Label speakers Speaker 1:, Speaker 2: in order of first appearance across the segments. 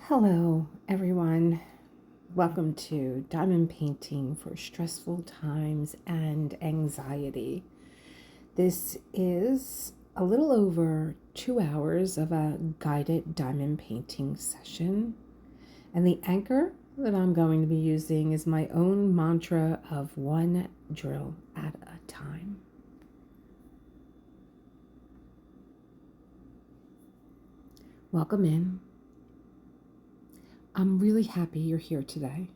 Speaker 1: Hello, everyone. Welcome to Diamond Painting for Stressful Times and Anxiety. This is a little over 2 hours of a guided diamond painting session. And the anchor that I'm going to be using is my own mantra of one drill at a time. Welcome in. I'm really happy you're here today.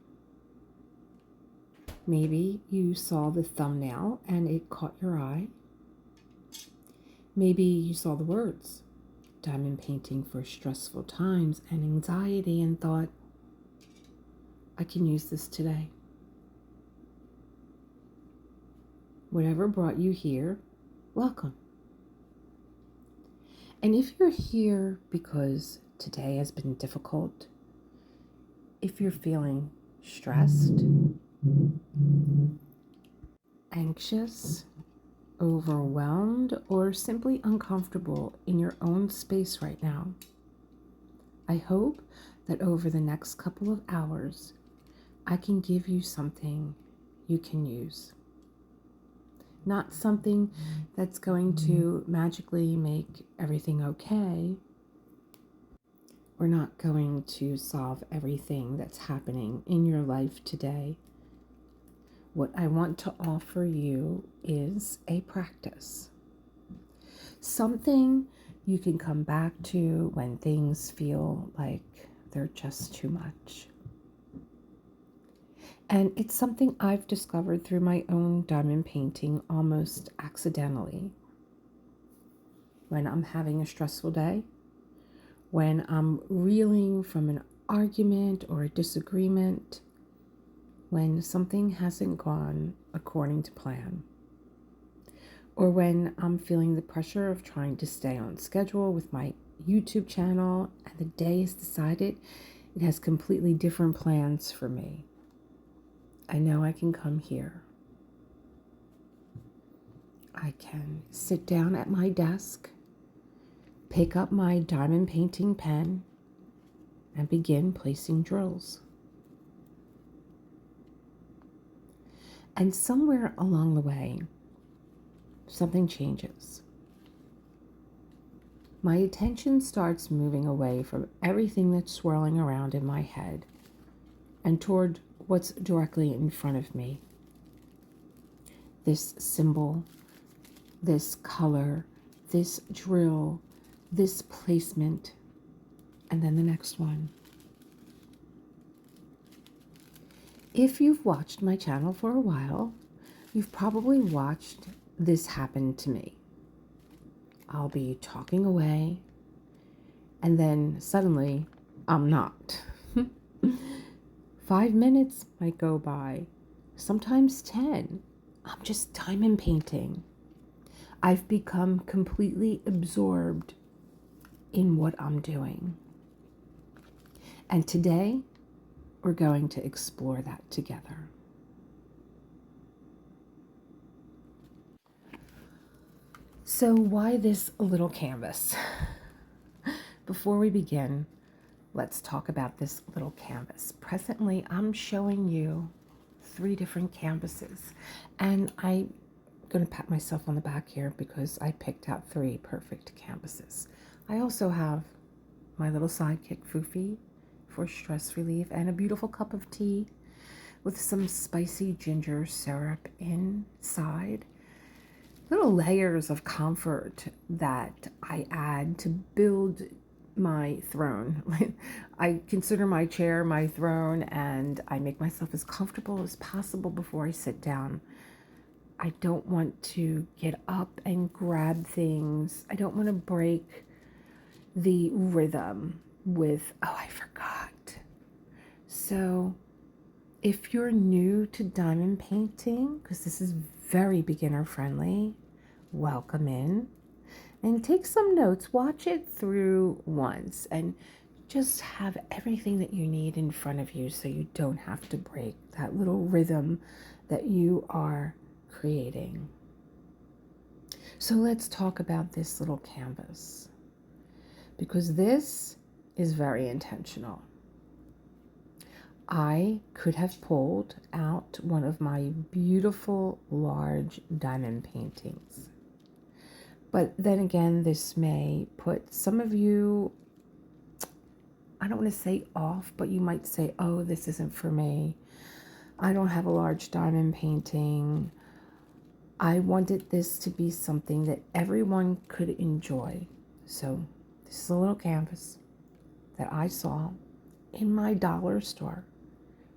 Speaker 1: Maybe you saw the thumbnail and it caught your eye. Maybe you saw the words, Diamond Painting for Stressful Times and Anxiety, and thought, I can use this today. Whatever brought you here, welcome. And if you're here because today has been difficult, if you're feeling stressed, anxious, overwhelmed, or simply uncomfortable in your own space right now, I hope that over the next couple of hours, I can give you something you can use. Not something that's going to magically make everything okay. We're not going to solve everything that's happening in your life today. What I want to offer you is a practice. Something you can come back to when things feel like they're just too much. And it's something I've discovered through my own diamond painting almost accidentally. When I'm having a stressful day, when I'm reeling from an argument or a disagreement, when something hasn't gone according to plan, or when I'm feeling the pressure of trying to stay on schedule with my YouTube channel and the day has decided it has completely different plans for me, I know I can come here. I can sit down at my desk, pick up my diamond painting pen, and begin placing drills. And somewhere along the way, something changes. My attention starts moving away from everything that's swirling around in my head and toward what's directly in front of me. This symbol, this color, this drill, this placement, and then the next one. If you've watched my channel for a while, you've probably watched this happen to me. I'll be talking away, and then suddenly I'm not. 5 minutes might go by, sometimes 10. I'm just diamond painting. I've become completely absorbed in what I'm doing. And today, we're going to explore that together. So why this little canvas? Before we begin, let's talk about this little canvas. Presently, I'm showing you 3 different canvases, and I'm going to pat myself on the back here because I picked out 3 perfect canvases. I also have my little sidekick, Foofy, for stress relief, and a beautiful cup of tea with some spicy ginger syrup inside. Little layers of comfort that I add to build my throne. I consider my chair my throne, and I make myself as comfortable as possible before I sit down. I don't want to get up and grab things. I don't want to break the rhythm with, oh, I forgot. So if you're new to diamond painting, because this is very beginner friendly, welcome in. And take some notes, watch it through once, and just have everything that you need in front of you so you don't have to break that little rhythm that you are creating. So let's talk about this little canvas, because this is very intentional. I could have pulled out one of my beautiful large diamond paintings. But then again, this may put some of you, I don't want to say off, but you might say, oh, this isn't for me. I don't have a large diamond painting. I wanted this to be something that everyone could enjoy. So this is a little canvas that I saw in my dollar store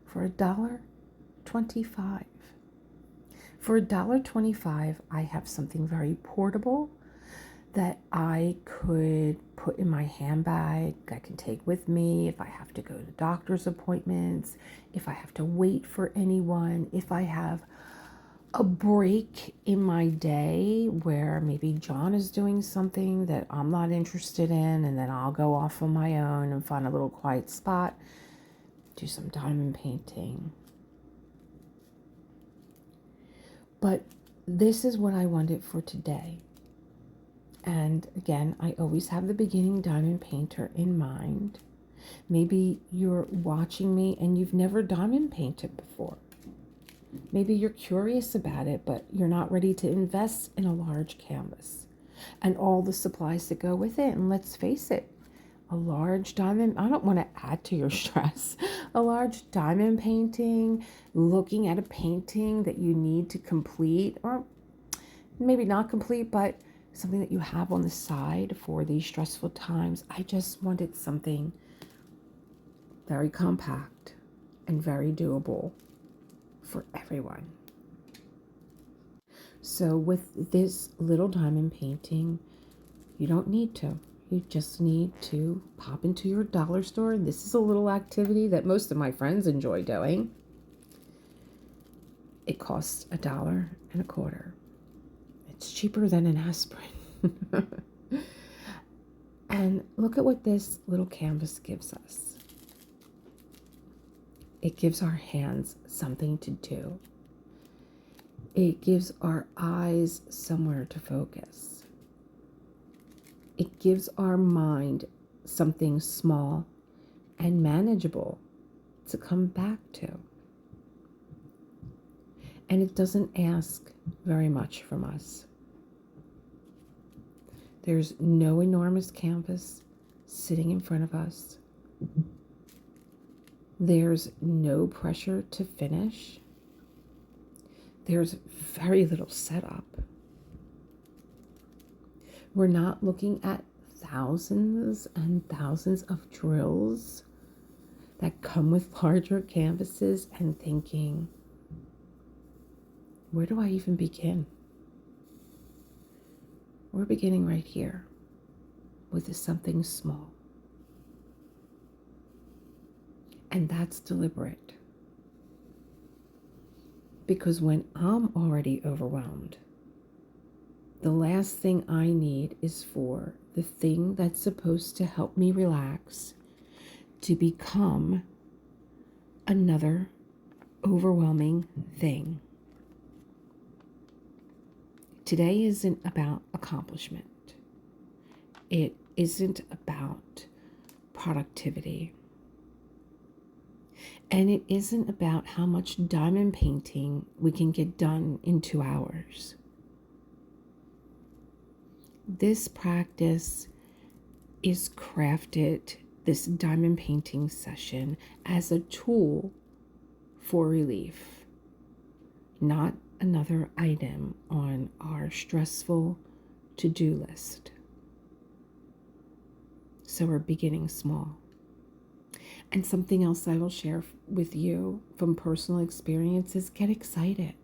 Speaker 1: for $1.25. For $1.25, I have something very portable that I could put in my handbag, I can take with me if I have to go to doctor's appointments, if I have to wait for anyone, if I have a break in my day where maybe John is doing something that I'm not interested in, and then I'll go off on my own and find a little quiet spot, do some diamond painting. But this is what I wanted for today. And again, I always have the beginning diamond painter in mind. Maybe you're watching me and you've never diamond painted before. Maybe you're curious about it, but you're not ready to invest in a large canvas and all the supplies that go with it. And let's face it, a large diamond, I don't want to add to your stress, a large diamond painting, looking at a painting that you need to complete, or maybe not complete, but something that you have on the side for these stressful times. I just wanted something very compact and very doable for everyone. So with this little diamond painting, you don't need to. You just need to pop into your dollar store. This is a little activity that most of my friends enjoy doing. It costs $1.25. It's cheaper than an aspirin. And look at what this little canvas gives us. It gives our hands something to do. It gives our eyes somewhere to focus. It gives our mind something small and manageable to come back to. And it doesn't ask very much from us. There's no enormous canvas sitting in front of us. There's no pressure to finish. There's very little setup. We're not looking at thousands and thousands of drills that come with larger canvases and thinking, where do I even begin? We're beginning right here with something small. And that's deliberate. Because when I'm already overwhelmed, the last thing I need is for the thing that's supposed to help me relax to become another overwhelming thing. Today isn't about accomplishment. It isn't about productivity. And it isn't about how much diamond painting we can get done in 2 hours. This practice is crafted, this diamond painting session, as a tool for relief, not another item on our stressful to-do list. So we're beginning small. And something else I will share with you from personal experience is get excited.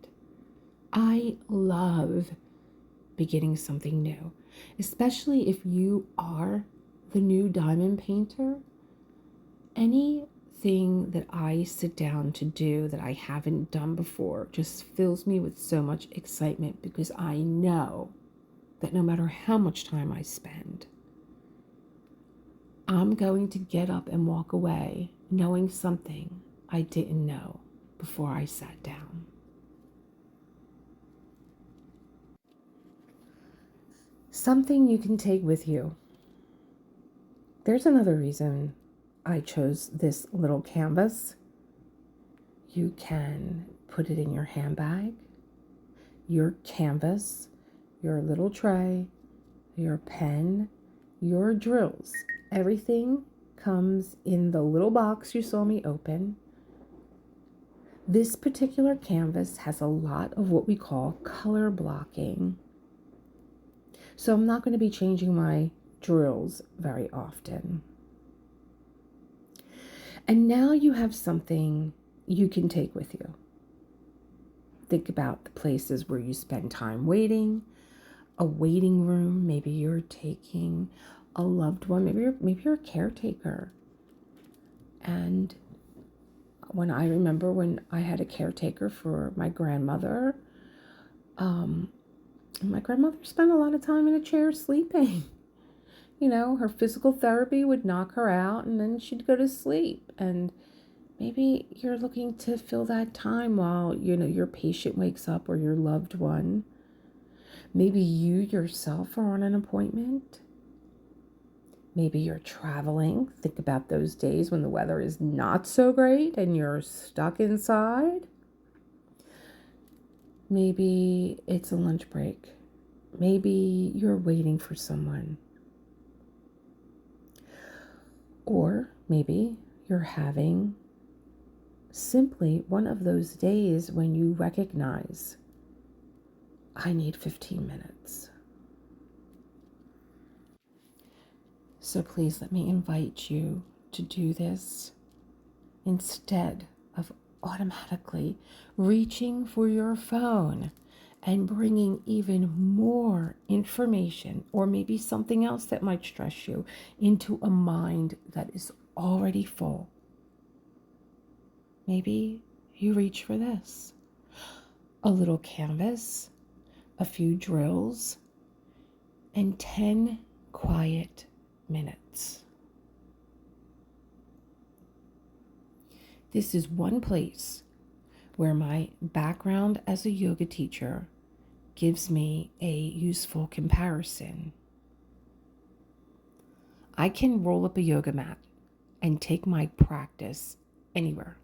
Speaker 1: I love beginning something new, especially if you are the new diamond painter. Anything that I sit down to do that I haven't done before just fills me with so much excitement, because I know that no matter how much time I spend, I'm going to get up and walk away knowing something I didn't know before I sat down. Something you can take with you. There's another reason I chose this little canvas. You can put it in your handbag, your canvas, your little tray, your pen, your drills. Everything comes in the little box you saw me open. This particular canvas has a lot of what we call color blocking. So I'm not going to be changing my drills very often. And now you have something you can take with you. Think about the places where you spend time waiting, a waiting room. Maybe you're taking a loved one. Maybe you're a caretaker. And when I had a caretaker for my grandmother, my grandmother spent a lot of time in a chair sleeping. You know, her physical therapy would knock her out and then she'd go to sleep. And maybe you're looking to fill that time while, your patient wakes up or your loved one. Maybe you yourself are on an appointment. Maybe you're traveling. Think about those days when the weather is not so great and you're stuck inside. Maybe it's a lunch break. Maybe you're waiting for someone. Or maybe you're having simply one of those days when you recognize, I need 15 minutes. So please let me invite you to do this instead of automatically reaching for your phone and bringing even more information or maybe something else that might stress you into a mind that is already full. Maybe you reach for this: a little canvas, a few drills, and 10 quiet minutes. This is one place where my background as a yoga teacher gives me a useful comparison. I can roll up a yoga mat and take my practice anywhere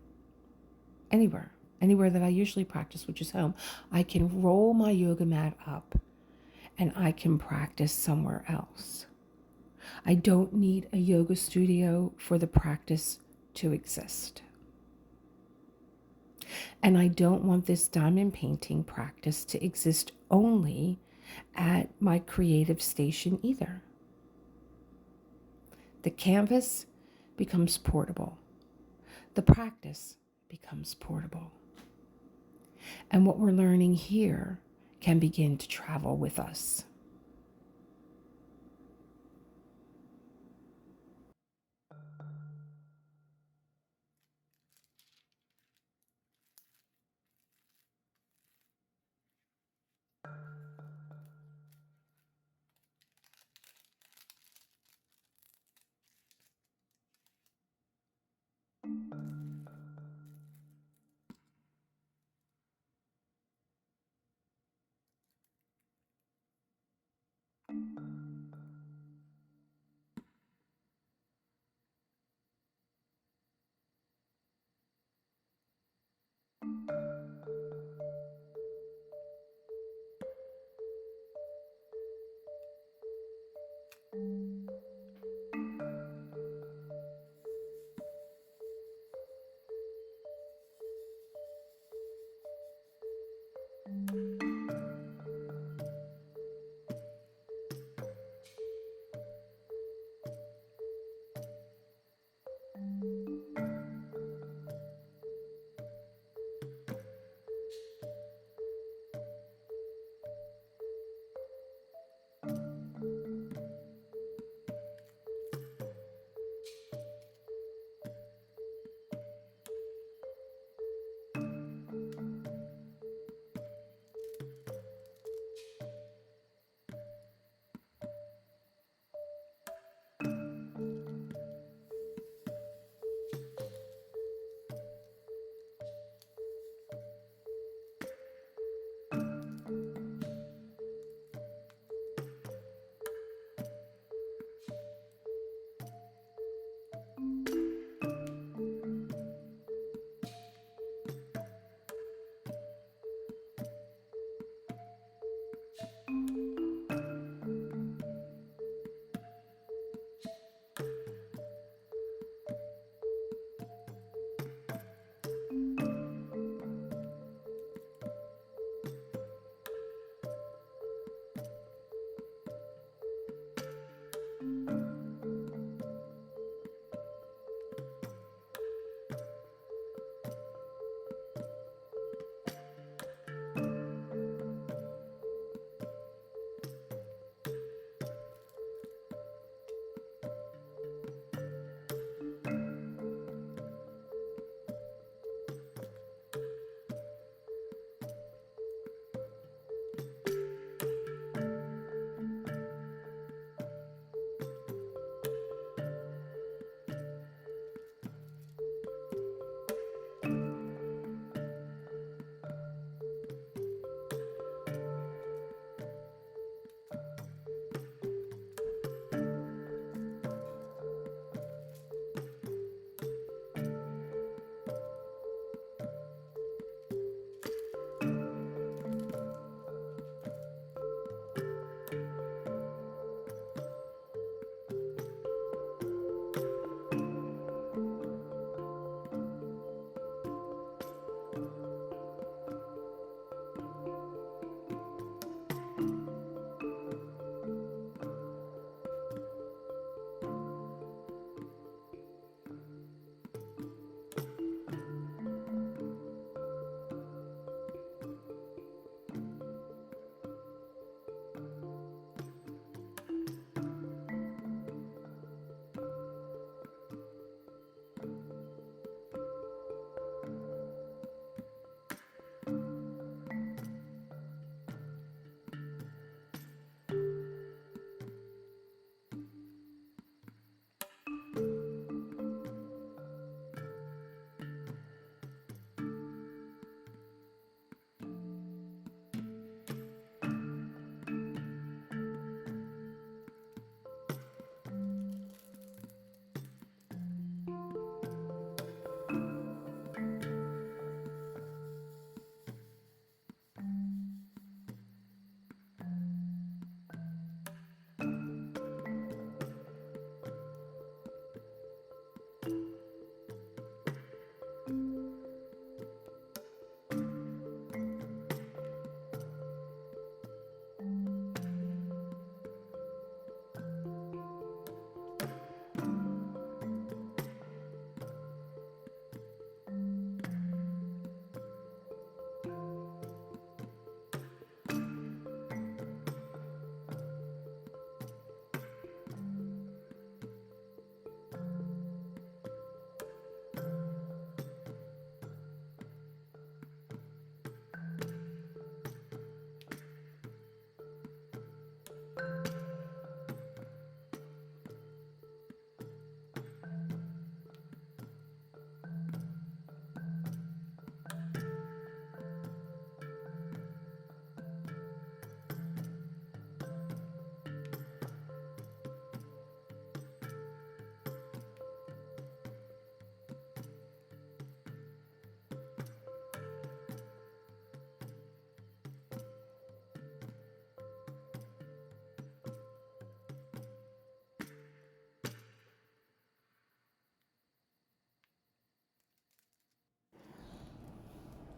Speaker 1: that I usually practice, which is home. I can roll my yoga mat up and I can practice somewhere else. I don't need a yoga studio for the practice to exist. And I don't want this diamond painting practice to exist only at my creative station either. The canvas becomes portable. The practice becomes portable. And what we're learning here can begin to travel with us.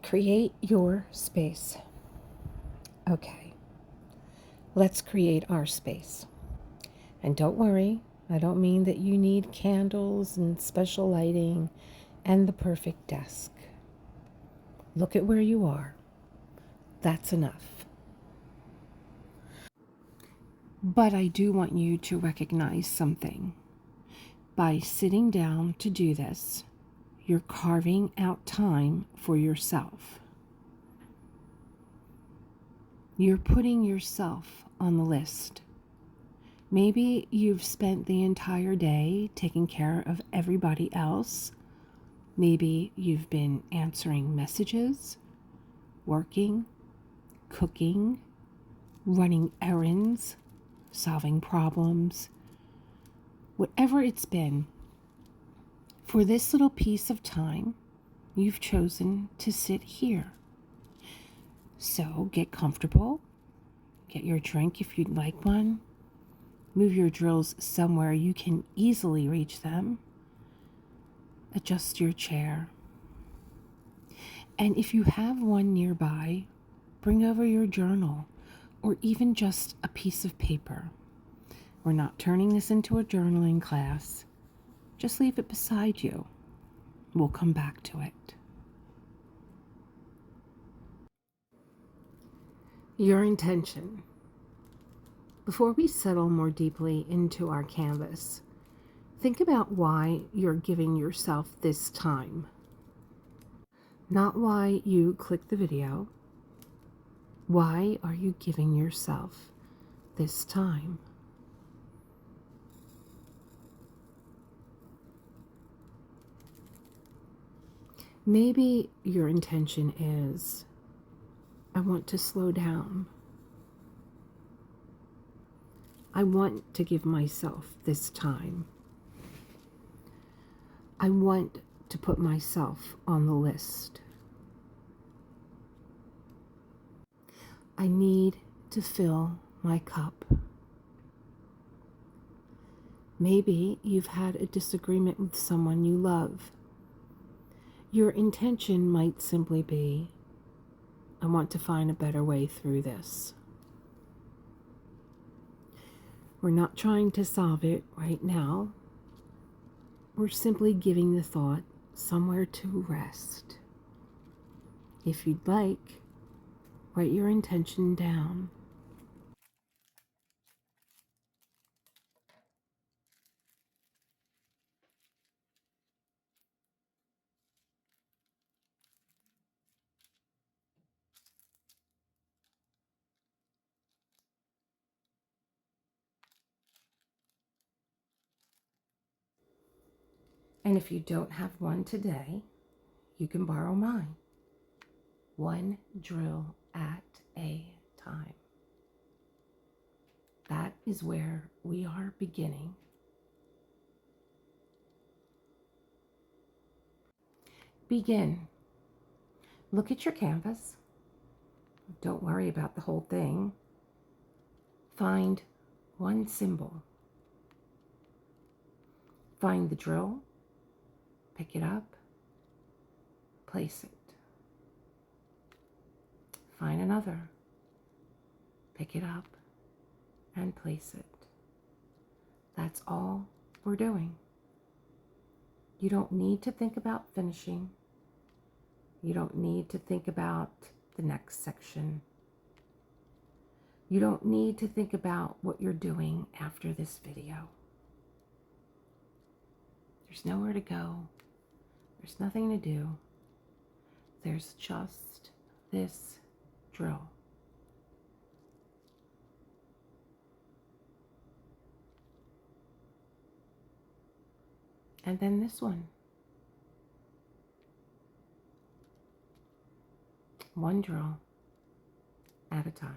Speaker 1: Create your space. Okay, let's create our space. And don't worry, I don't mean that you need candles and special lighting and the perfect desk. Look at where you are. That's enough. But I do want you to recognize something. By sitting down to do this, you're carving out time for yourself. You're putting yourself on the list. Maybe you've spent the entire day taking care of everybody else. Maybe you've been answering messages, working, cooking, running errands, solving problems. Whatever it's been, for this little piece of time, you've chosen to sit here. So get comfortable, get your drink if you'd like one, move your drills somewhere you can easily reach them, adjust your chair. And if you have one nearby, bring over your journal or even just a piece of paper. We're not turning this into a journaling class. Just leave it beside you. We'll come back to it. Your intention. Before we settle more deeply into our canvas, think about why you're giving yourself this time. Not why you click the video. Why are you giving yourself this time? Maybe your intention is, I want to slow down. I want to give myself this time. I want to put myself on the list. I need to fill my cup. Maybe you've had a disagreement with someone you love. Your intention might simply be, I want to find a better way through this. We're not trying to solve it right now. We're simply giving the thought somewhere to rest. If you'd like, write your intention down. And if you don't have one today, you can borrow mine. One drill at a time. That is where we are beginning. Begin. Look at your canvas. Don't worry about the whole thing. Find one symbol. Find the drill, pick it up, place it. Find another, pick it up, and place it. That's all we're doing. You don't need to think about finishing. You don't need to think about the next section. You don't need to think about what you're doing after this video. There's nowhere to go. There's nothing to do. There's just this drill. And then this one. One drill at a time.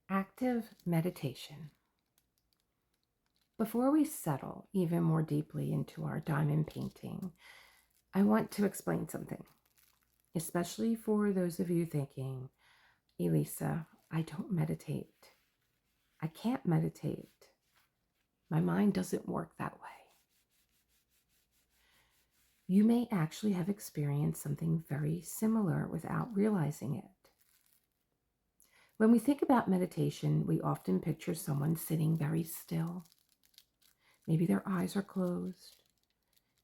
Speaker 1: Active meditation. Before we settle even more deeply into our diamond painting, I want to explain something, especially for those of you thinking, Elisa, I don't meditate. I can't meditate. My mind doesn't work that way. You may actually have experienced something very similar without realizing it. When we think about meditation, we often picture someone sitting very still. Maybe their eyes are closed.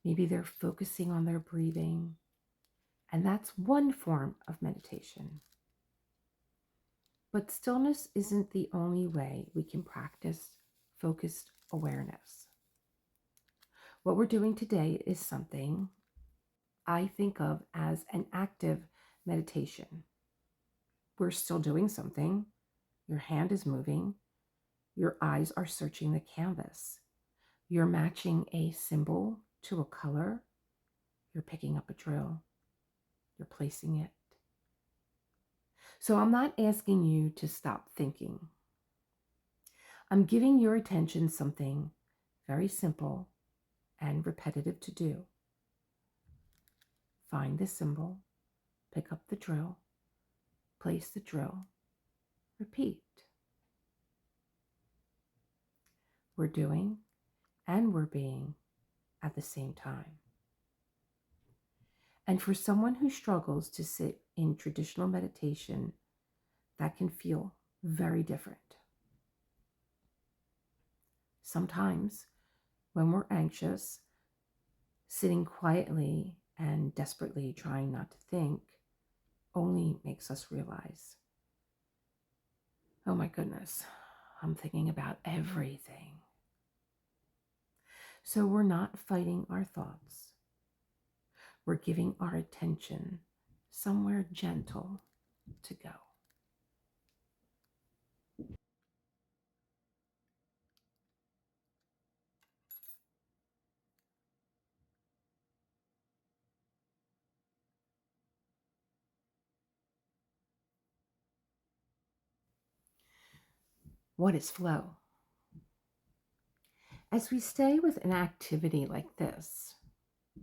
Speaker 1: Maybe they're focusing on their breathing. And that's one form of meditation. But stillness isn't the only way we can practice focused awareness. What we're doing today is something I think of as an active meditation. We're still doing something. Your hand is moving. Your eyes are searching the canvas. You're matching a symbol to a color. You're picking up a drill. You're placing it. So I'm not asking you to stop thinking. I'm giving your attention something very simple and repetitive to do. Find the symbol, pick up the drill, place the drill, repeat. We're doing and we're being at the same time. And for someone who struggles to sit in traditional meditation, that can feel very different. Sometimes when we're anxious, sitting quietly and desperately trying not to think only makes us realize, oh my goodness, I'm thinking about everything. So we're not fighting our thoughts. We're giving our attention somewhere gentle to go. What is flow? As we stay with an activity like this,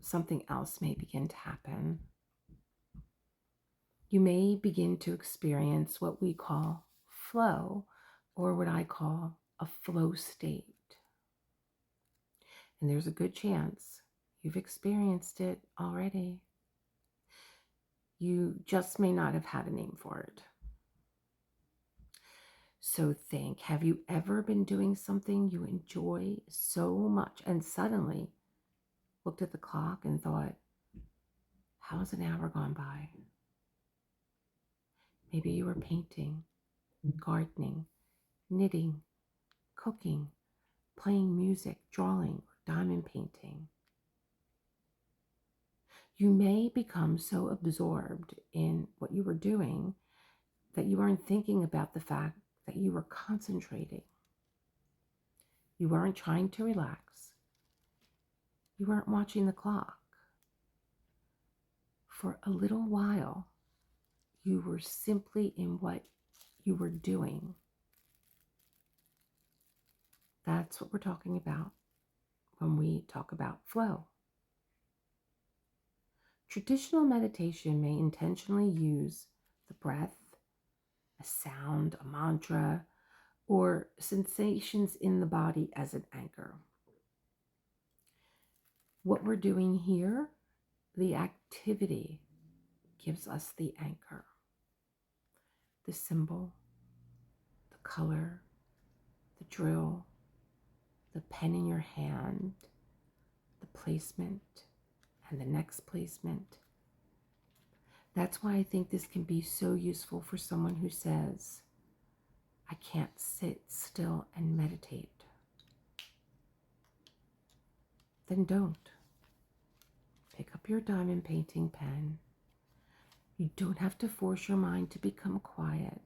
Speaker 1: something else may begin to happen. You may begin to experience what we call flow, or what I call a flow state. And there's a good chance you've experienced it already. You just may not have had a name for it. So think, have you ever been doing something you enjoy so much and suddenly looked at the clock and thought, how's an hour gone by? Maybe you were painting, gardening, knitting, cooking, playing music, drawing, or diamond painting. You may become so absorbed in what you were doing that you aren't thinking about the fact that you were concentrating. You weren't trying to relax. You weren't watching the clock. For a little while, you were simply in what you were doing. That's what we're talking about when we talk about flow. Traditional meditation may intentionally use the breath, a sound, a mantra, or sensations in the body as an anchor. What we're doing here, the activity, gives us the anchor. The symbol, the color, the drill, the pen in your hand, the placement, and the next placement. That's why I think this can be so useful for someone who says, I can't sit still and meditate. Then don't. Pick up your diamond painting pen. You don't have to force your mind to become quiet.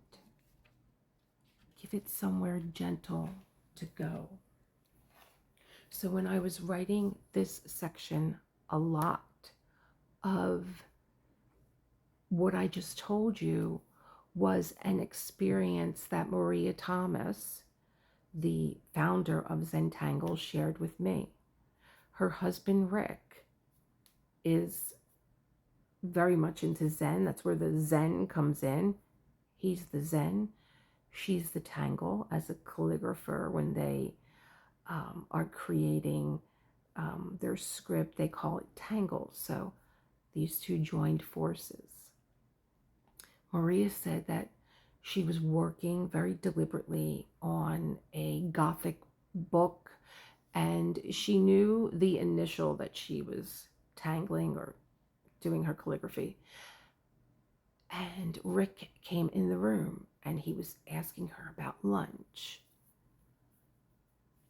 Speaker 1: Give it somewhere gentle to go. So when I was writing this section, a lot of what I just told you was an experience that Maria Thomas, the founder of Zentangle, shared with me. Her husband Rick is very much into Zen. That's where the Zen comes in. He's the Zen. She's the Tangle. As a calligrapher, when they are creating their script, they call it Tangle. So these two joined forces. Maria said that she was working very deliberately on a Gothic book, and she knew the initial that she was tangling or doing her calligraphy. And Rick came in the room and he was asking her about lunch.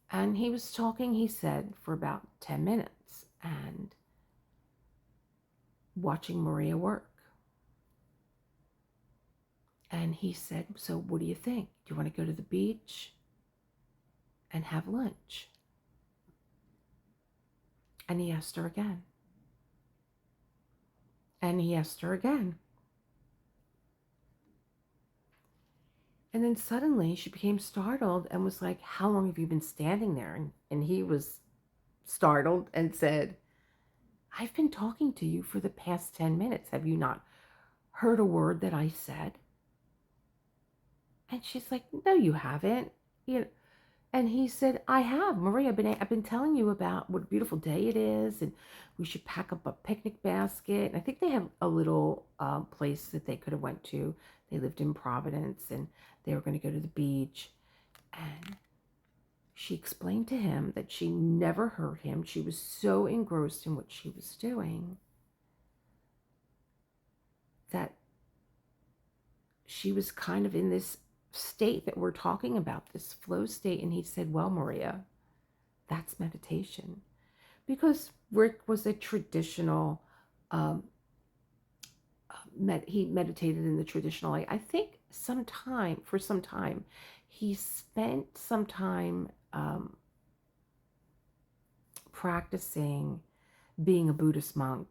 Speaker 1: And he was talking, he said, for about 10 minutes and watching Maria work. And he said, so what do you think? Do you want to go to the beach and have lunch? And he asked her again. And he asked her again. And then suddenly she became startled and was like, how long have you been standing there? And he was startled and said, I've been talking to you for the past 10 minutes. Have you not heard a word that I said? And she's like, no, you haven't. You know, and he said, I have, Maria. I've been telling you about what a beautiful day it is, and we should pack up a picnic basket. And I think they have a little place that they could have went to. They lived in Providence, and they were going to go to the beach. And she explained to him that she never heard him. She was so engrossed in what she was doing that she was kind of in this state that we're talking about, this flow state. And he said, well, Maria, that's meditation. Because Rick was a traditional, he meditated in the traditional way. I think for some time, he spent some time practicing being a Buddhist monk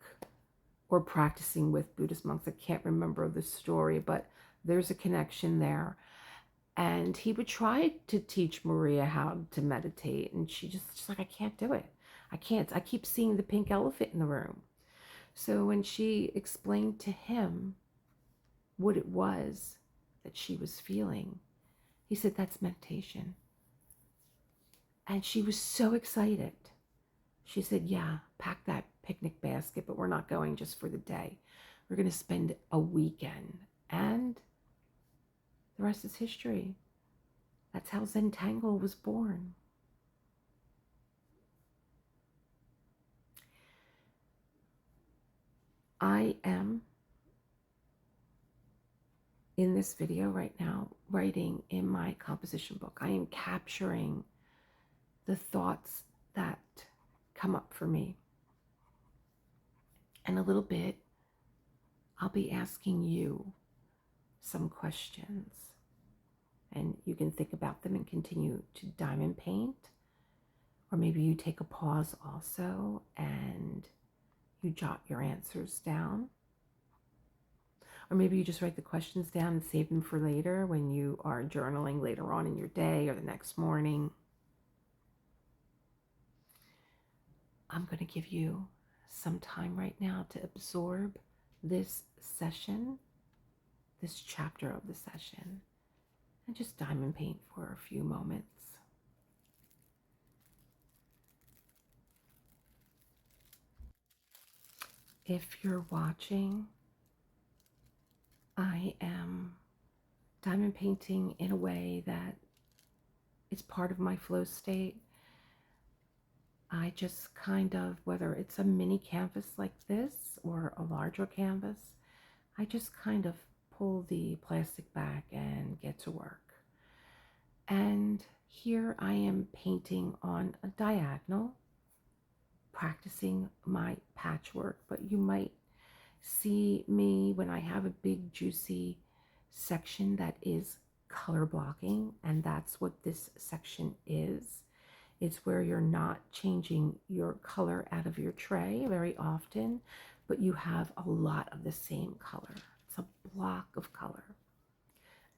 Speaker 1: or practicing with Buddhist monks. I can't remember the story, but there's a connection there. And he would try to teach Maria how to meditate, and she's like, I can't do it. I can't. I keep seeing the pink elephant in the room. So when she explained to him what it was that she was feeling, he said, that's meditation. And she was so excited. She said, yeah, pack that picnic basket, but we're not going just for the day. We're going to spend a weekend. And the rest is history. That's how Zentangle was born. I am, in this video right now, writing in my composition book. I am capturing the thoughts that come up for me. And a little bit, I'll be asking you some questions. And you can think about them and continue to diamond paint. Or maybe you take a pause also and you jot your answers down. Or maybe you just write the questions down and save them for later when you are journaling later on in your day or the next morning. I'm going to give you some time right now to absorb this session, this chapter of the session, and just diamond paint for a few moments. If you're watching, I am diamond painting in a way that is part of my flow state. I just kind of, whether it's a mini canvas like this or a larger canvas, I just kind of pull the plastic back and get to work. And here I am painting on a diagonal, practicing my patchwork, but you might see me when I have a big juicy section that is color blocking, and that's what this section is. It's where you're not changing your color out of your tray very often, but you have a lot of the same color. It's a block of color.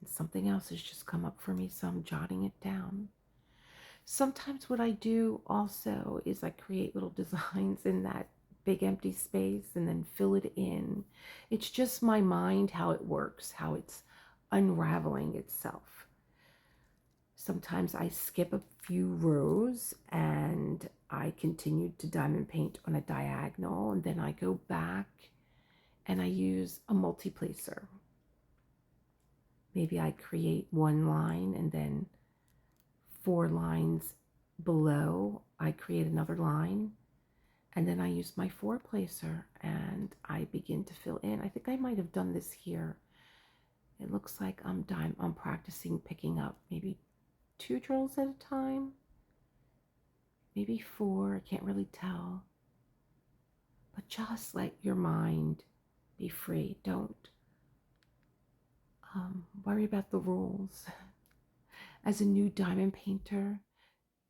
Speaker 1: Something else has just come up for me, so I'm jotting it down. Sometimes what I do also is I create little designs in that big empty space and then fill it in. It's just my mind, how it works, how it's unraveling itself. Sometimes I skip a few rows and I continue to diamond paint on a diagonal, and then I go back and I use a multi-placer. Maybe I create one line and then 4 lines below I create another line, and then I use my 4-placer and I begin to fill in. I think I might have done this here. It looks like I'm practicing picking up maybe 2 drills at a time, maybe 4, I can't really tell. But just let your mind be free. Don't worry about the rules. As a new diamond painter,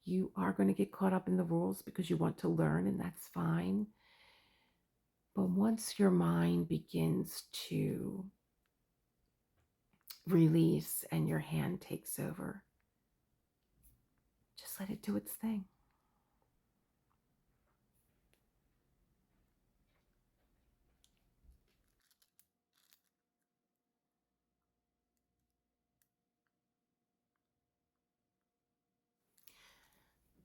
Speaker 1: you are going to get caught up in the rules because you want to learn, and that's fine. But once your mind begins to release and your hand takes over, just let it do its thing.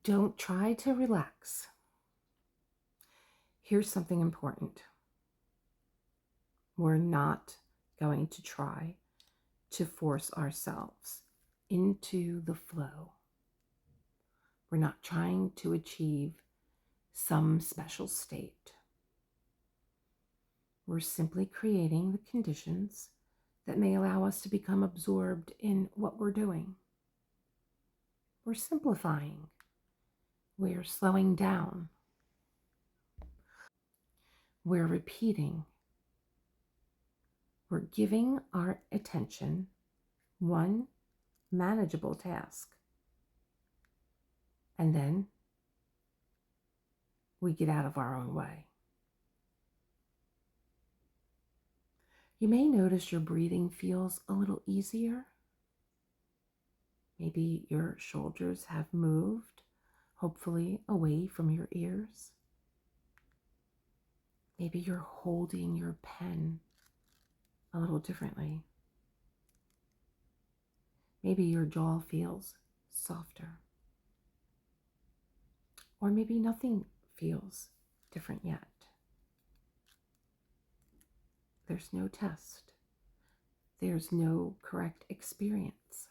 Speaker 1: Don't try to relax. Here's something important. We're not going to try to force ourselves into the flow. We're not trying to achieve some special state. We're simply creating the conditions that may allow us to become absorbed in what we're doing. We're simplifying. We're slowing down. We're repeating. We're giving our attention one manageable task. And then we get out of our own way. You may notice your breathing feels a little easier. Maybe your shoulders have moved, hopefully away from your ears. Maybe you're holding your pen a little differently. Maybe your jaw feels softer. Or maybe nothing feels different yet. There's no test. There's no correct experience.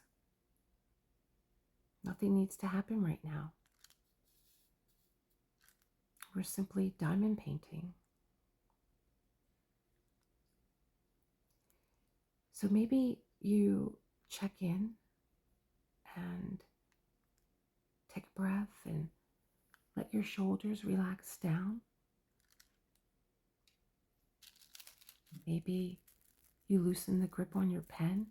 Speaker 1: Nothing needs to happen right now. We're simply diamond painting. So maybe you check in and take a breath and let your shoulders relax down. Maybe you loosen the grip on your pen.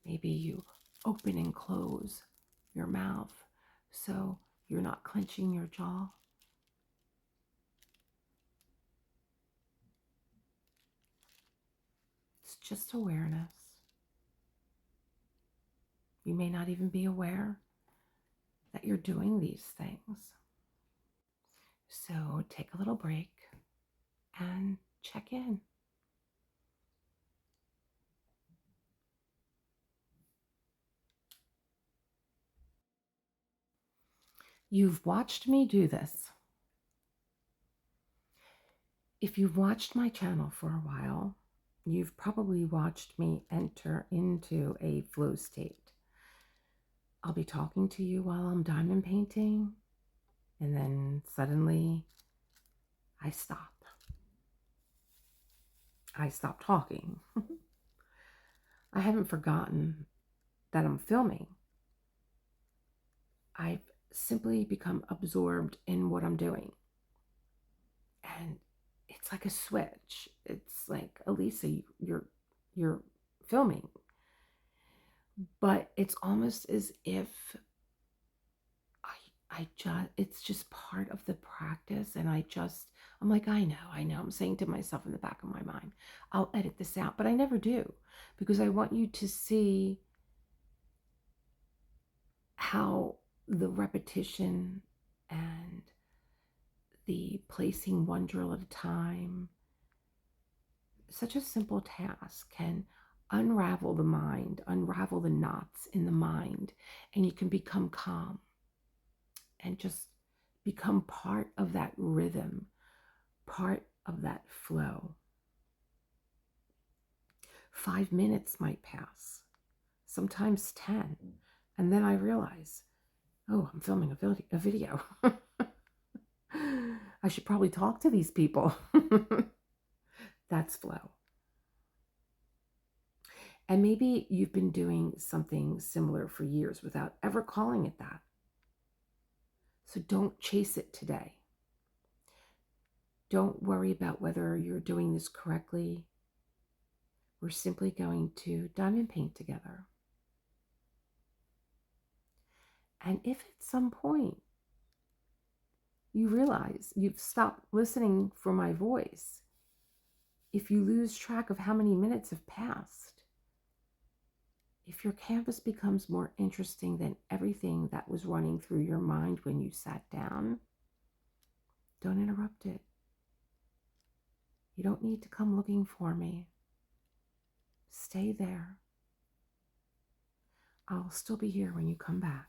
Speaker 1: Maybe you open and close your mouth so you're not clenching your jaw. It's just awareness. You may not even be aware that you're doing these things. So take a little break and check in. You've watched me do this. If you've watched my channel for a while, you've probably watched me enter into a flow state. I'll be talking to you while I'm diamond painting, and then suddenly I stop. I stop talking. I haven't forgotten that I'm filming. I've simply become absorbed in what I'm doing. And it's like a switch. It's like, Elisa, you're filming. But it's almost as if it's just part of the practice. And I'm like, I know. I'm saying to myself in the back of my mind, I'll edit this out, but I never do, because I want you to see how the repetition and the placing one drill at a time, such a simple task, can unravel the mind, unravel the knots in the mind, and you can become calm and just become part of that rhythm, part of that flow. 5 minutes might pass, sometimes 10. And then I realize, oh, I'm filming a video. I should probably talk to these people. That's flow. And maybe you've been doing something similar for years without ever calling it that. So don't chase it today. Don't worry about whether you're doing this correctly. We're simply going to diamond paint together. And if at some point you realize you've stopped listening for my voice, if you lose track of how many minutes have passed, if your canvas becomes more interesting than everything that was running through your mind when you sat down, don't interrupt it. You don't need to come looking for me. Stay there. I'll still be here when you come back.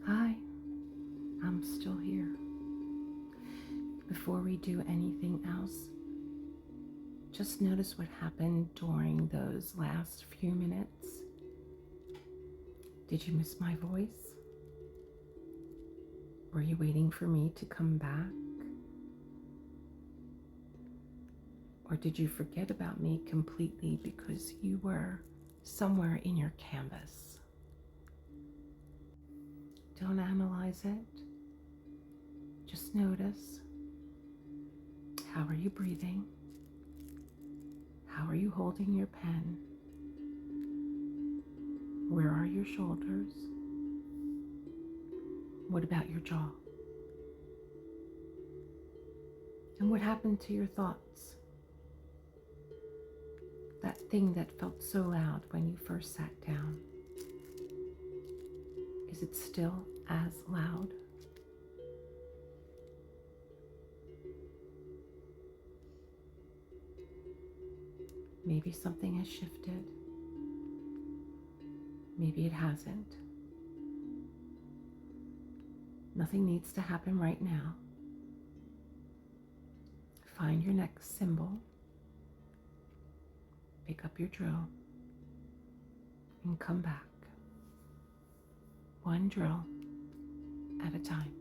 Speaker 1: Hi, I'm still here. Before we do anything else, just notice what happened during those last few minutes. Did you miss my voice? Were you waiting for me to come back? Or did you forget about me completely because you were somewhere in your canvas? Don't analyze it. Just notice. How are you breathing? How are you holding your pen? Where are your shoulders? What about your jaw? And what happened to your thoughts? That thing that felt so loud when you first sat down. Is it still as loud? Maybe something has shifted. Maybe it hasn't. Nothing needs to happen right now. Find your next symbol. Pick up your drill and come back. One drill at a time.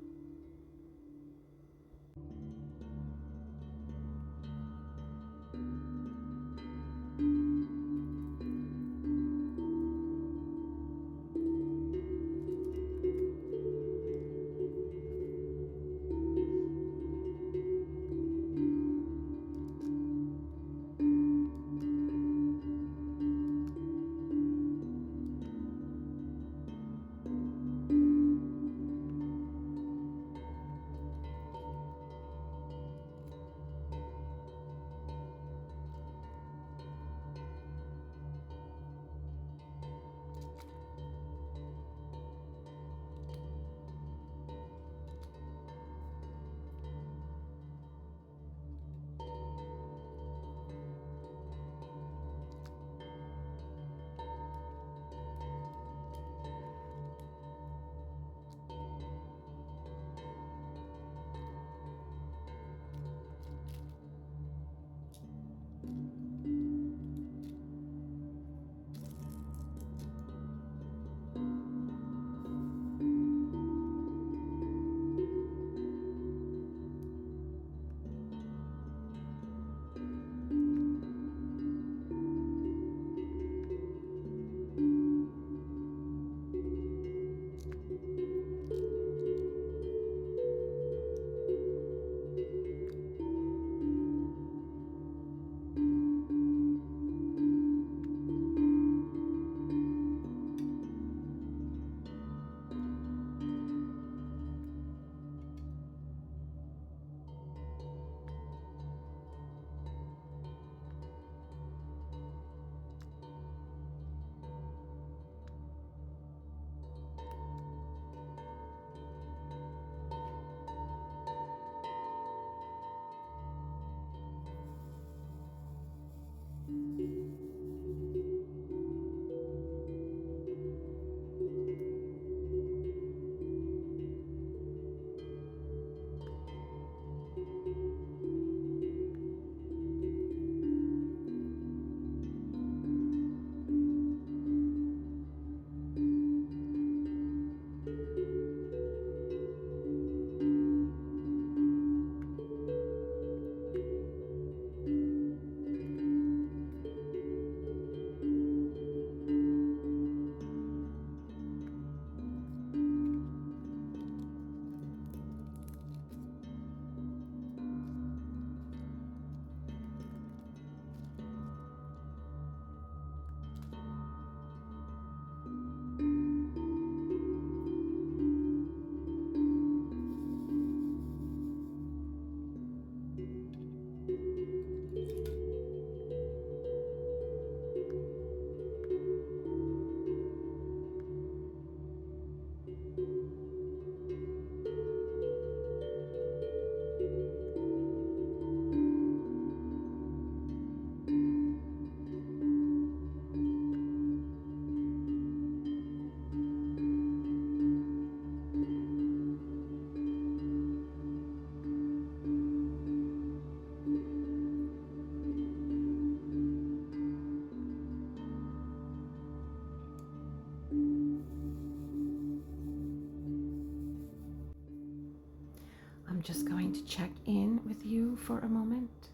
Speaker 1: I'm just going to check in with you for a moment.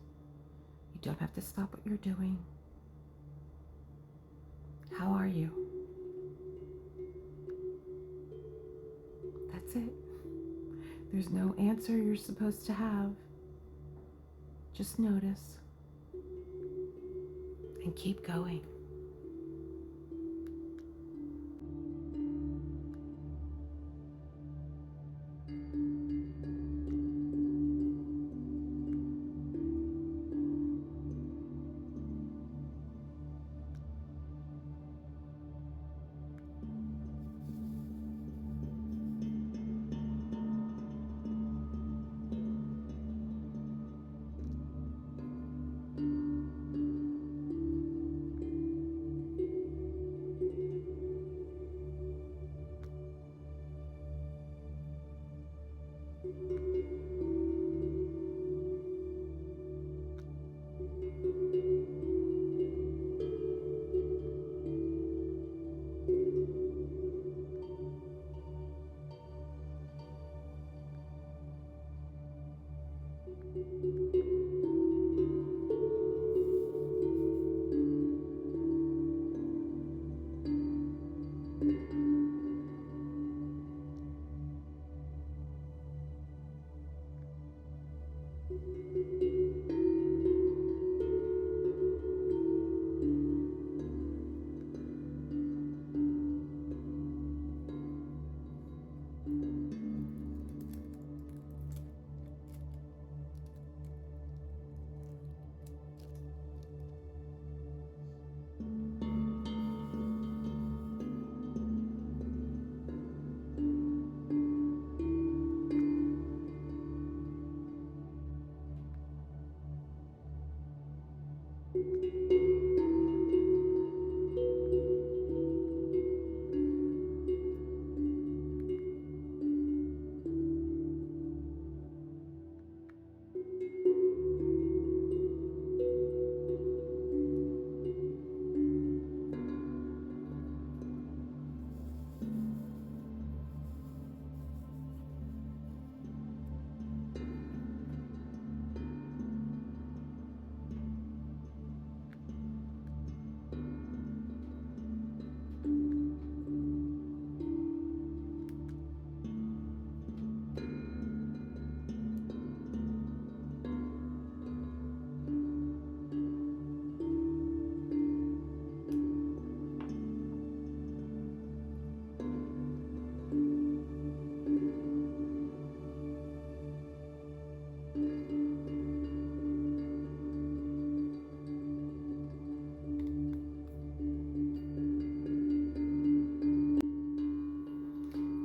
Speaker 1: You don't have to stop what you're doing. How are you? That's it. There's no answer you're supposed to have. Just notice and keep going.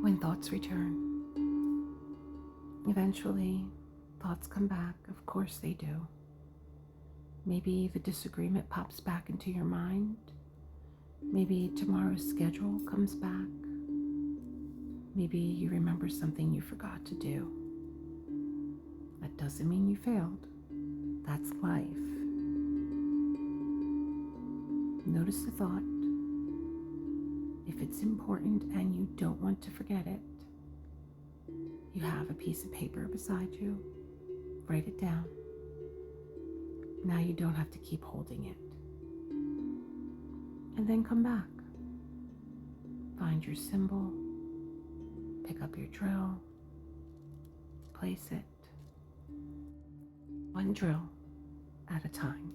Speaker 1: When thoughts return, eventually thoughts come back. Of course they do. Maybe the disagreement pops back into your mind. Maybe tomorrow's schedule comes back. Maybe you remember something you forgot to do. That doesn't mean you failed. That's life. Notice the thought. If it's important and you don't want to forget it, you have a piece of paper beside you. Write it down. Now you don't have to keep holding it. And then come back. Find your symbol. Pick up your drill. Place it. One drill at a time.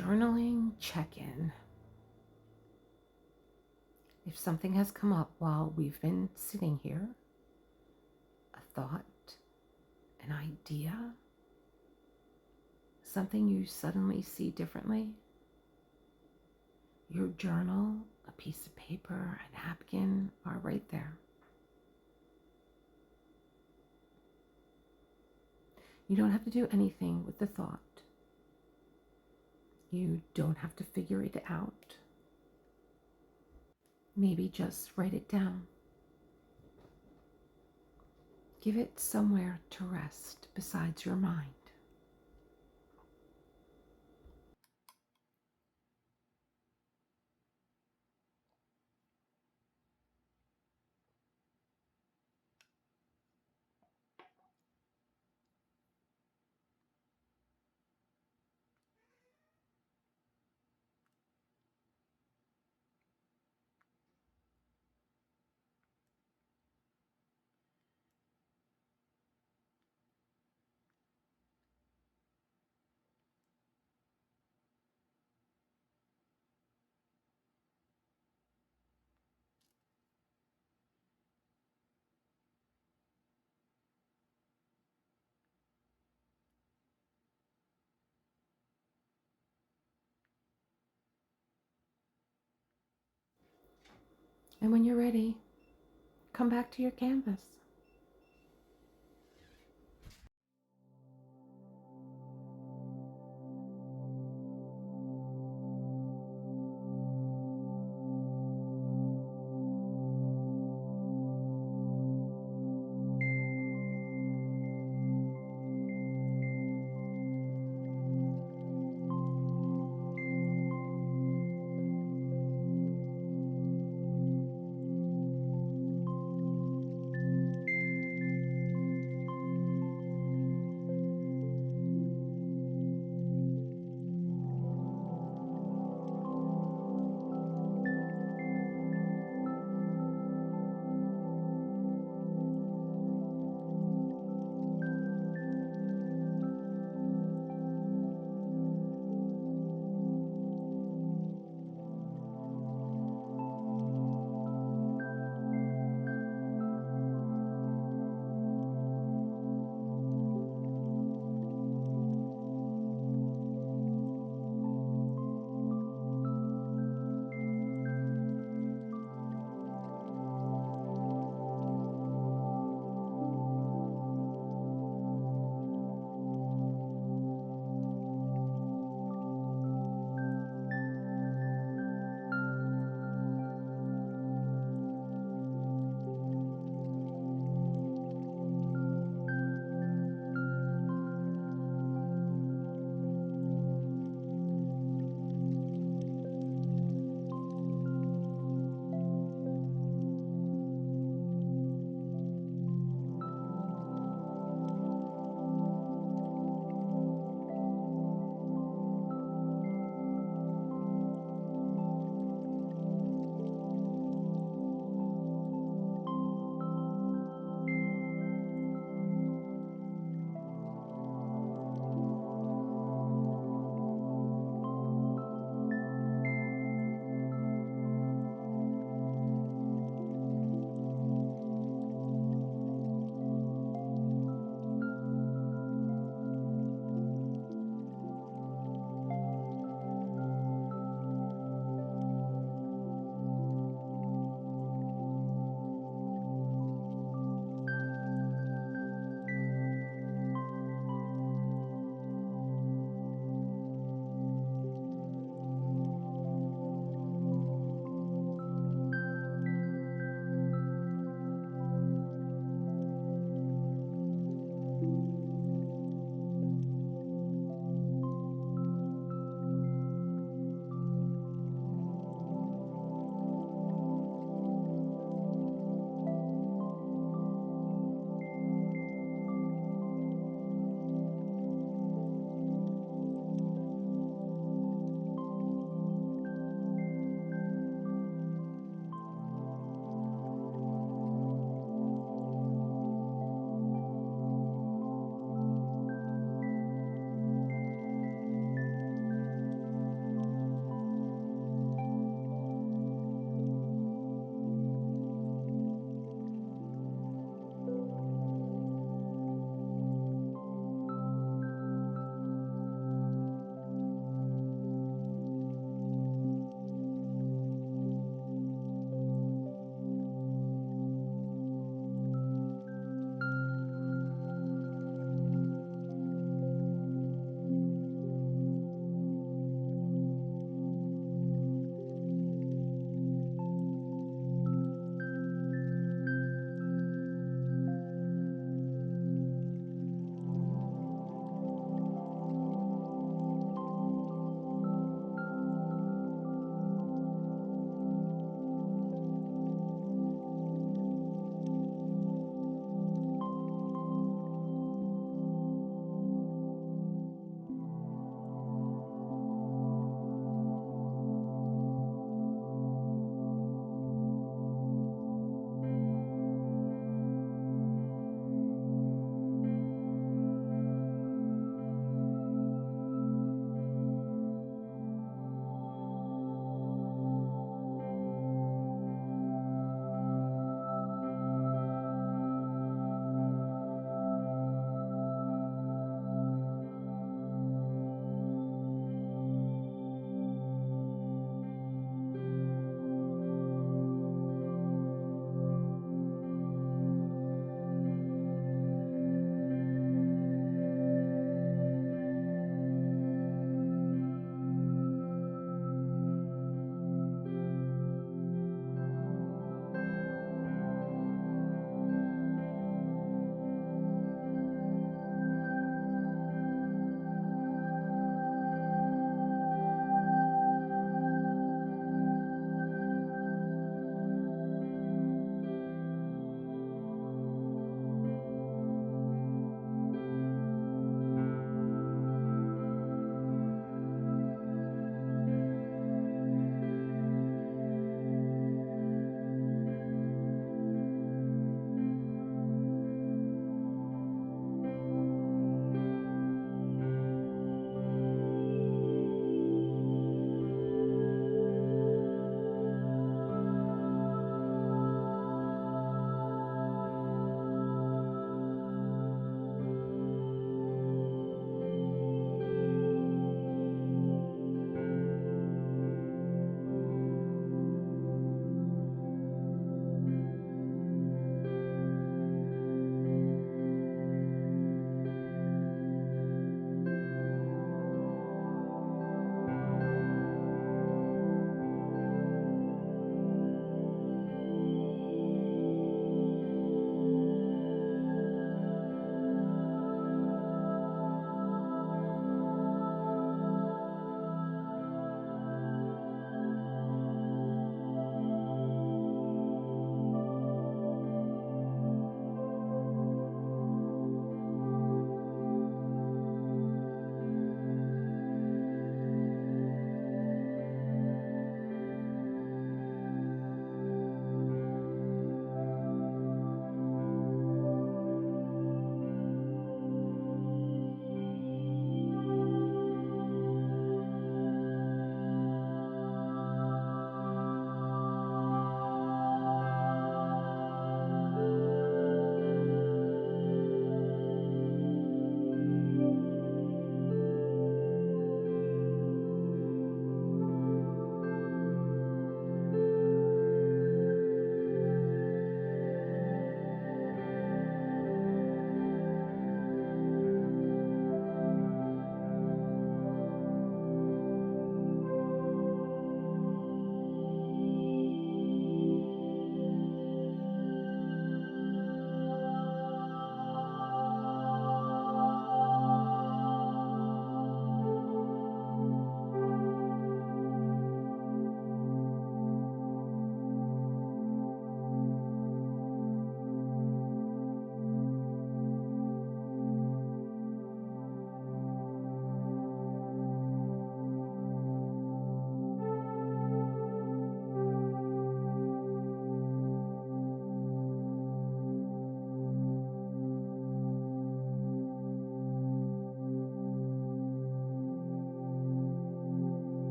Speaker 1: journaling check-in. If something has come up while we've been sitting here, a thought, an idea, something you suddenly see differently, your journal, a piece of paper, a napkin are right there. You don't have to do anything with the thought. You don't have to figure it out. Maybe just write it down. Give it somewhere to rest besides your mind. And when you're ready, come back to your canvas.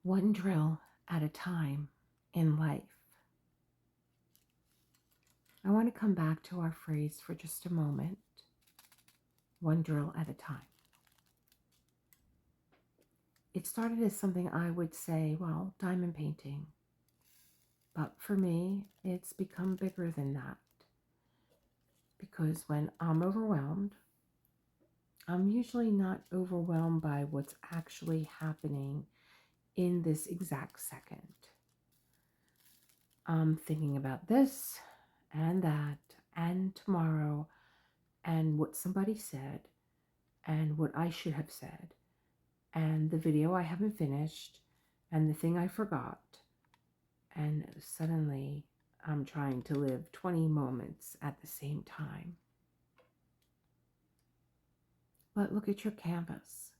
Speaker 1: one drill at a time in life. I want to come back to our phrase for just a moment. One drill at a time. It started as something I would say, well, diamond painting. But for me, it's become bigger than that. Because when I'm overwhelmed, I'm usually not overwhelmed by what's actually happening in this exact second. I'm thinking about this and that and tomorrow and what somebody said and what I should have said and the video I haven't finished and the thing I forgot. And suddenly I'm trying to live 20 moments at the same time. But look at your canvas.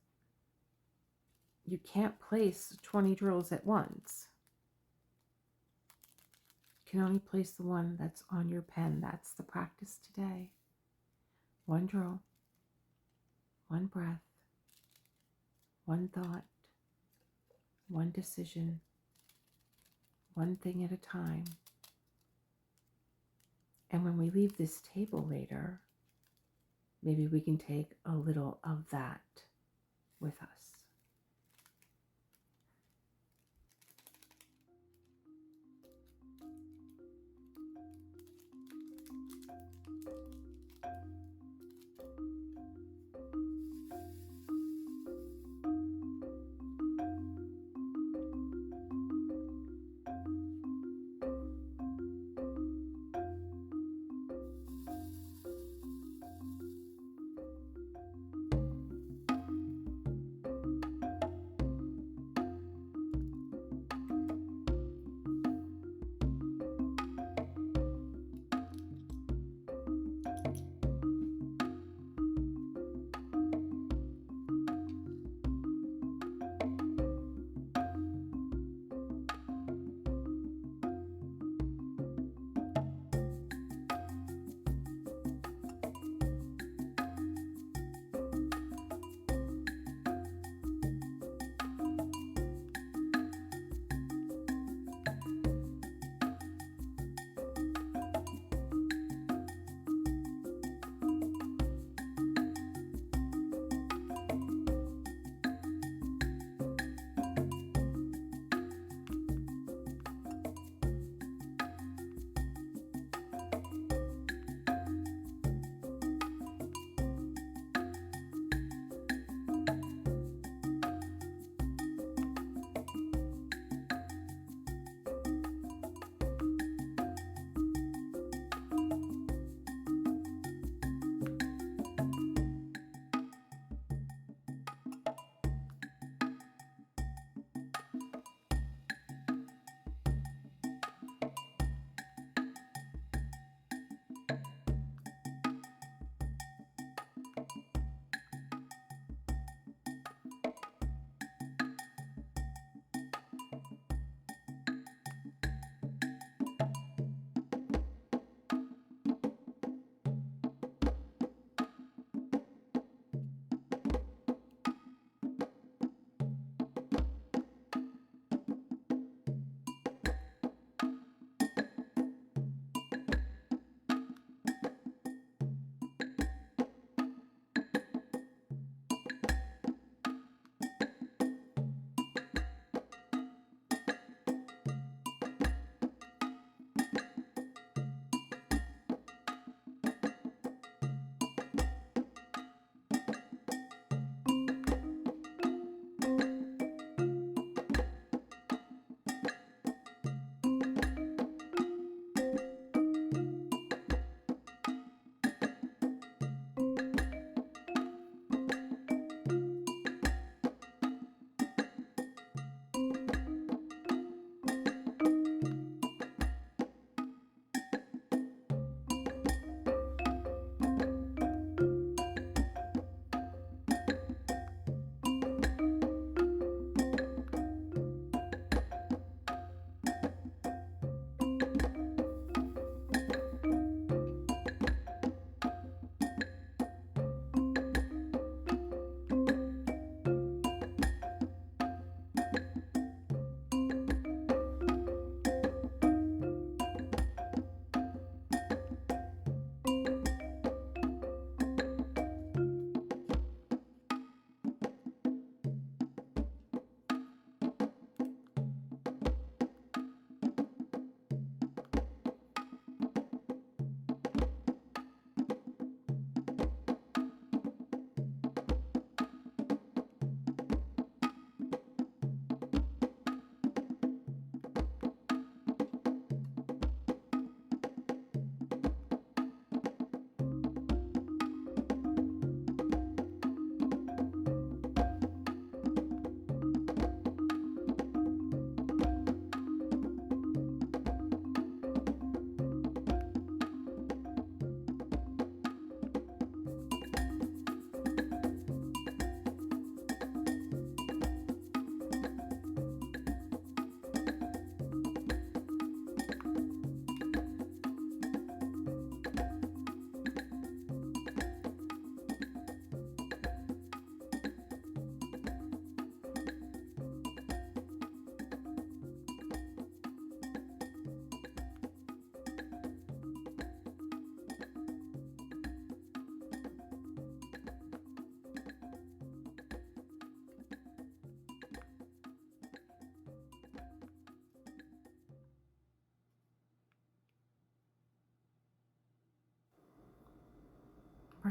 Speaker 1: You can't place 20 drills at once. You can only place the one that's on your pen. That's the practice today. One drill, one breath, one thought, one decision, one thing at a time. And when we leave this table later, maybe we can take a little of that with us.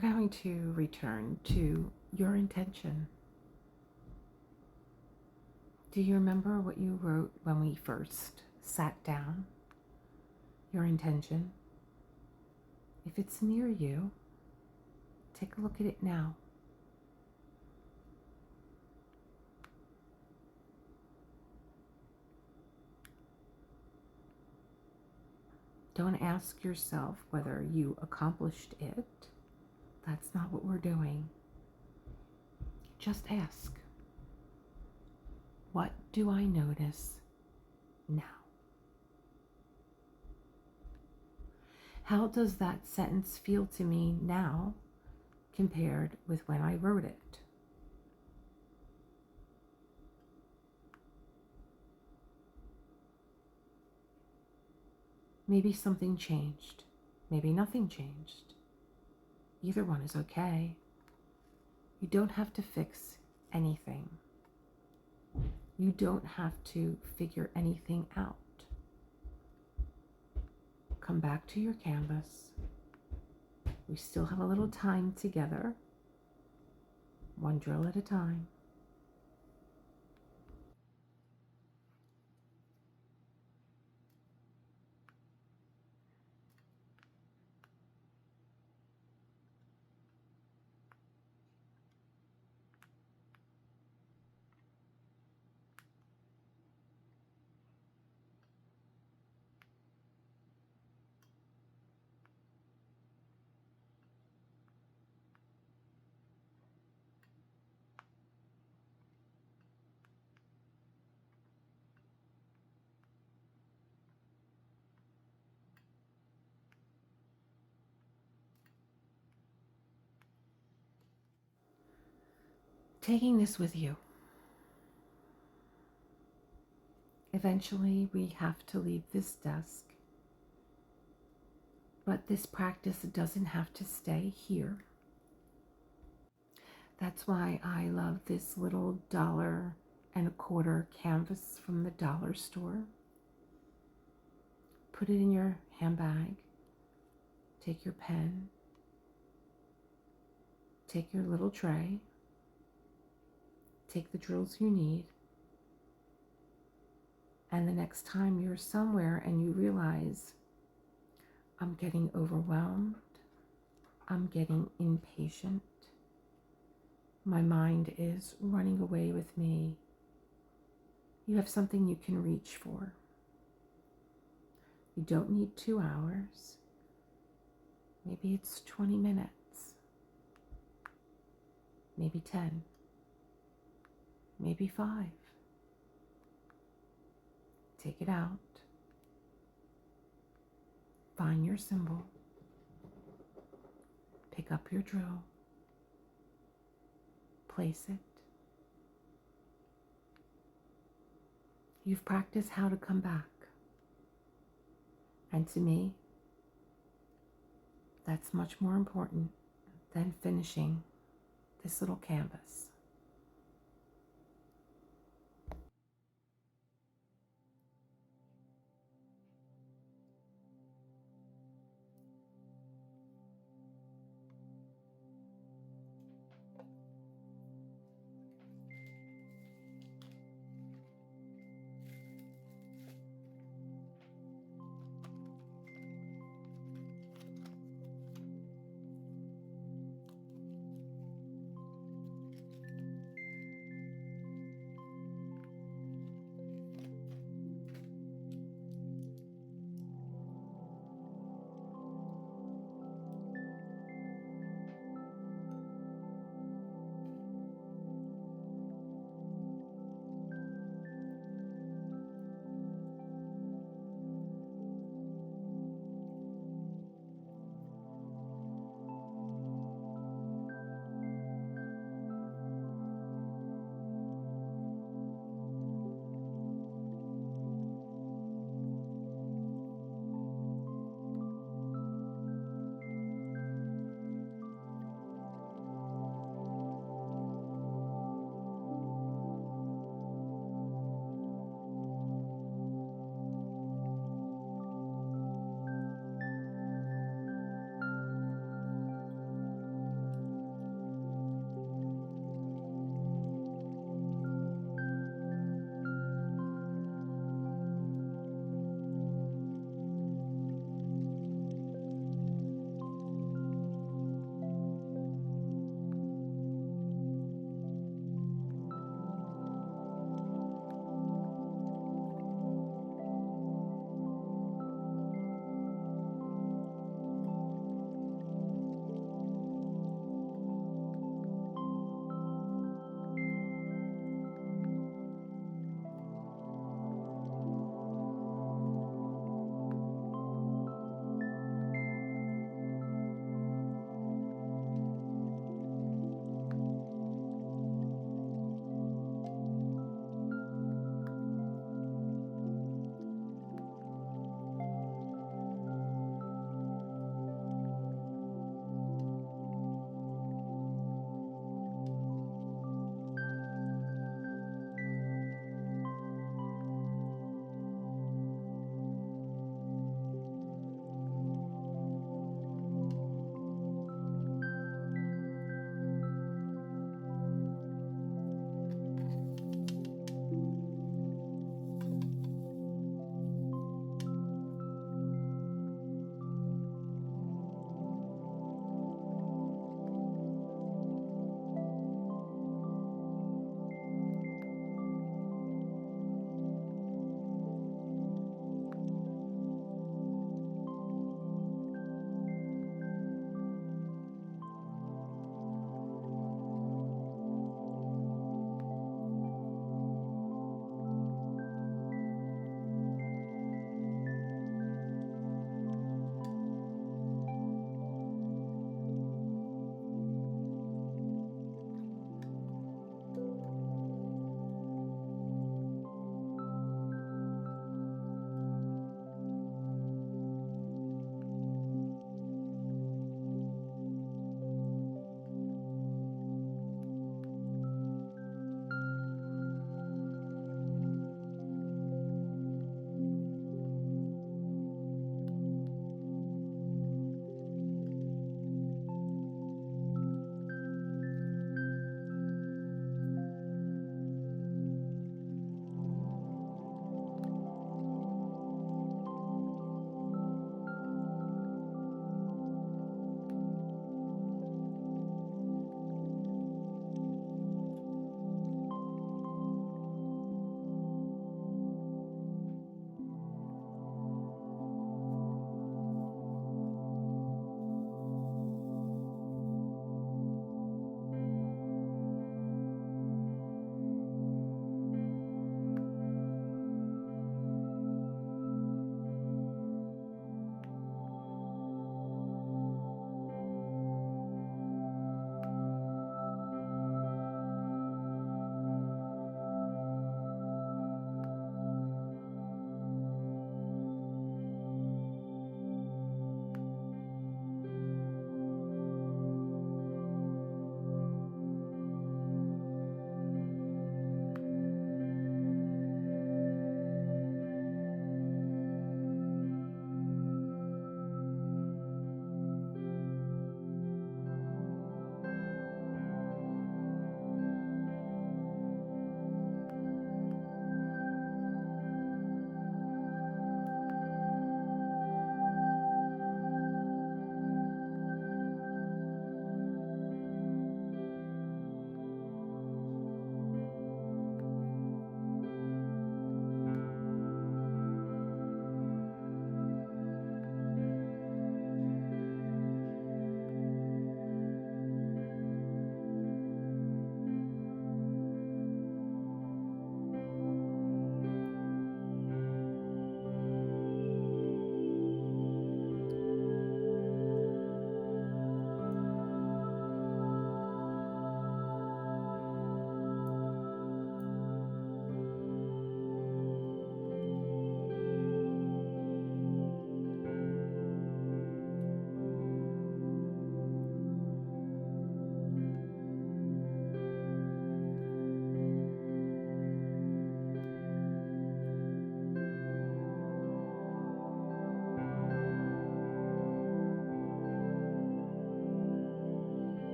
Speaker 1: we're going to return to your intention. Do you remember what you wrote when we first sat down? Your intention? If it's near you, take a look at it now. Don't ask yourself whether you accomplished it. That's not what we're doing. Just ask, what do I notice now? How does that sentence feel to me now compared with when I wrote it? Maybe something changed. Maybe nothing changed. Either one is okay. You don't have to fix anything. You don't have to figure anything out. Come back to your canvas. We still have a little time together. One drill at a time. Taking this with you. Eventually, we have to leave this desk, but this practice doesn't have to stay here. That's why I love this little $1.25 canvas from the dollar store. Put it in your handbag. Take your pen. Take your little tray. Take the drills you need. And the next time you're somewhere and you realize, I'm getting overwhelmed, I'm getting impatient, my mind is running away with me, you have something you can reach for. You don't need 2 hours. Maybe it's 20 minutes. Maybe 10. Maybe 5. Take it out. Find your symbol. Pick up your drill. Place it. You've practiced how to come back. And to me, that's much more important than finishing this little canvas.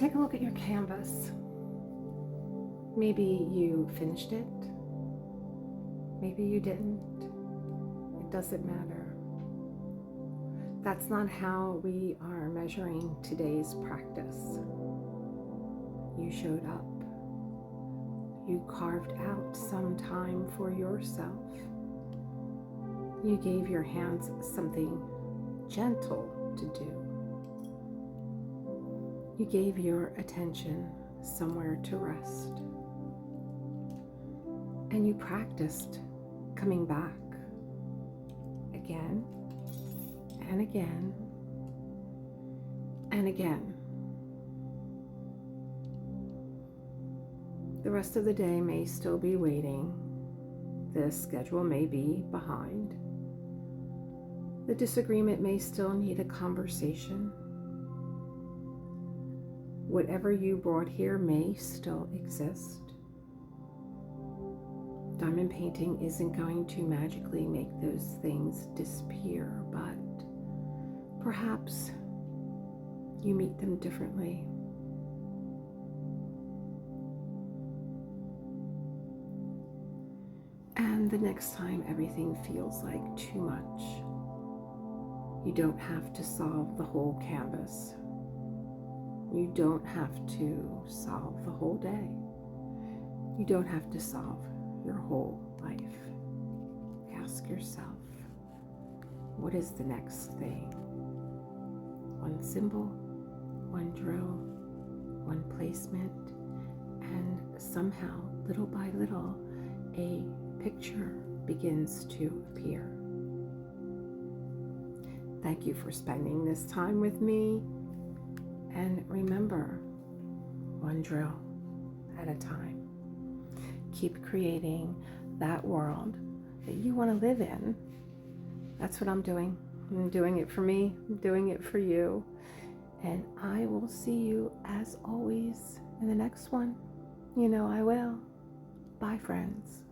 Speaker 1: take a look at your canvas. Maybe you finished it. Maybe you didn't. It doesn't matter. That's not how we are measuring today's practice. You showed up. You carved out some time for yourself. You gave your hands something gentle to do. You gave your attention somewhere to rest. And you practiced coming back again and again and again. The rest of the day may still be waiting. The schedule may be behind. The disagreement may still need a conversation. Whatever you brought here may still exist. Diamond painting isn't going to magically make those things disappear, but perhaps you meet them differently. And the next time everything feels like too much, you don't have to solve the whole canvas. You don't have to solve the whole day. You don't have to solve your whole life. Ask yourself, what is the next thing? One symbol, one drill, one placement, and somehow, little by little, a picture begins to appear. Thank you for spending this time with me. And remember, one drill at a time. Keep creating that world that you want to live in. That's what I'm doing. I'm doing it for me. I'm doing it for you. And I will see you, as always, in the next one. You know I will. Bye, friends.